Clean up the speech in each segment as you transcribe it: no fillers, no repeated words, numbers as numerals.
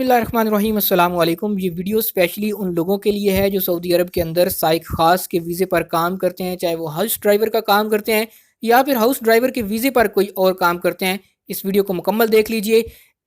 बिस्मिल्लाहिर्रहमानिर्रहीम अस्सलाम वालेकुम। ये वीडियो स्पेशली उन लोगों के लिए है जो सऊदी अरब के अंदर साइक खास के वीज़े पर काम करते हैं, चाहे वो हाउस ड्राइवर का काम करते हैं या फिर हाउस ड्राइवर के वीज़े पर कोई और काम करते हैं। इस वीडियो को मुकम्मल देख लीजिए।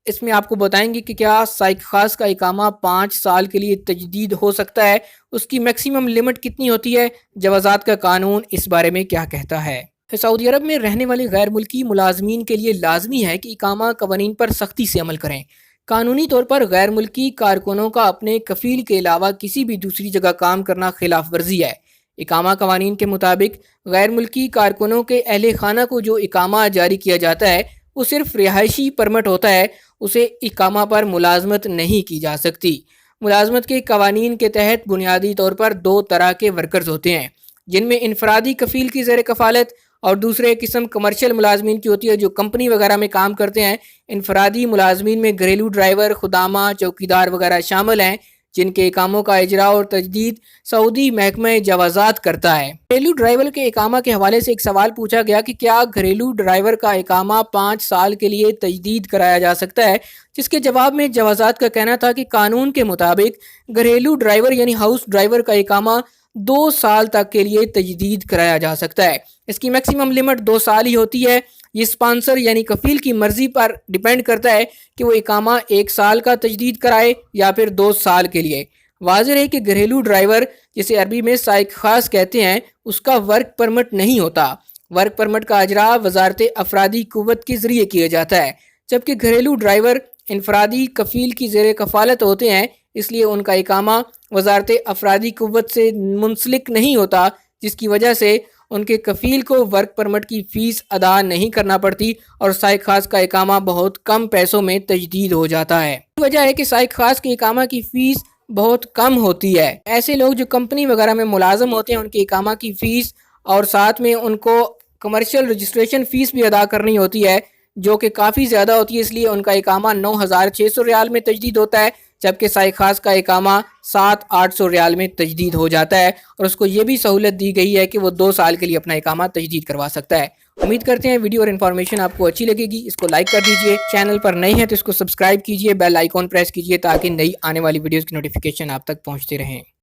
इसमें आपको बताएंगे कि क्या साइक खास का इकामा 5 साल के लिए तजदीद हो सकता है, उसकी मैक्सिमम लिमिट कितनी होती है, जवाज़ात का कानून इस बारे में क्या कहता है। सऊदी अरब में रहने वाले गैर मुल्की मुलाजमीन के लिए लाजमी है कि इकामा कवानीन पर सख्ती से अमल करें। कानूनी तौर पर गैर मुल्की कारकुनों का अपने कफील के अलावा किसी भी दूसरी जगह काम करना खिलाफ वर्जी है। इकामा कवानीन के मुताबिक गैर मुल्की कारकुनों के अहले खाना को जो इकामा जारी किया जाता है वो सिर्फ रिहायशी परमिट होता है, उसे इकामा पर मुलाजमत नहीं की जा सकती। मुलाजमत के कवानीन के तहत बुनियादी तौर पर 2 तरह के वर्कर्स होते हैं, जिनमें इनफरादी कफील की ज़ेर कफ़ालत और दूसरे किस्म कमर्शियल मुलाजमीन की होती है जो कंपनी वगैरह में काम करते हैं। इनफरादी मुलाजमीन में घरेलू ड्राइवर, खुदामा, चौकीदार वगैरह शामिल हैं, जिनके इकामों का इजरा और तजदीद सऊदी महकमा जवाज़ात करता है। घरेलू ड्राइवर के इकामा के हवाले से एक सवाल पूछा गया कि क्या घरेलू ड्राइवर का इकामा 5 साल के लिए तजदीद कराया जा सकता है, जिसके जवाब में जवाज़ात का कहना था कि कानून के मुताबिक घरेलू ड्राइवर यानी हाउस ड्राइवर का इकामा 2 साल तक के लिए तजदीद कराया जा सकता है। इसकी मैक्सिमम लिमिट 2 साल ही होती है। ये स्पॉन्सर यानी कफील की मर्जी पर डिपेंड करता है कि वो इकामा 1 साल का तजदीद कराए या फिर 2 साल के लिए। वाज़ेह है कि घरेलू ड्राइवर, जिसे अरबी में साइक खास कहते हैं, उसका वर्क परमिट नहीं होता। वर्क परमिट का अजरा वजारत अफरादी कुव्वत के जरिए किया जाता है, जबकि घरेलू ड्राइवर इनफरादी कफील की ज़ेर कफ़ालत होते हैं, इसलिए उनका इकामा वजारत अफरादी कुव्वत से मुंसलिक नहीं होता, जिसकी वजह से उनके कफील को वर्क परमिट की फ़ीस अदा नहीं करना पड़ती और साइक खास का इकामा बहुत कम पैसों में तजदीद हो जाता है। वजह है कि साइक खास के इकामा की फ़ीस बहुत कम होती है। ऐसे लोग जो कंपनी वगैरह में मुलाजम होते हैं, उनके इकामा की फ़ीस और साथ में उनको कमर्शियल रजिस्ट्रेशन फ़ीस भी अदा करनी होती है, जो कि काफ़ी ज़्यादा होती है, इसलिए उनका इकामा 9,600 रियाल में तजदीद होता है, जबकि साइक खास का इकामा 7,800 रियाल में तजदीद हो जाता है और उसको ये भी सहूलत दी गई है कि वो 2 साल के लिए अपना इकामा तजदीद करवा सकता है। उम्मीद करते हैं वीडियो और इन्फॉर्मेशन आपको अच्छी लगेगी। इसको लाइक कर दीजिए, चैनल पर नए हैं तो इसको सब्सक्राइब कीजिए, बेल आइकॉन प्रेस कीजिए ताकि नई आने वाली वीडियोज़ की नोटिफिकेशन आप तक पहुँचते रहें।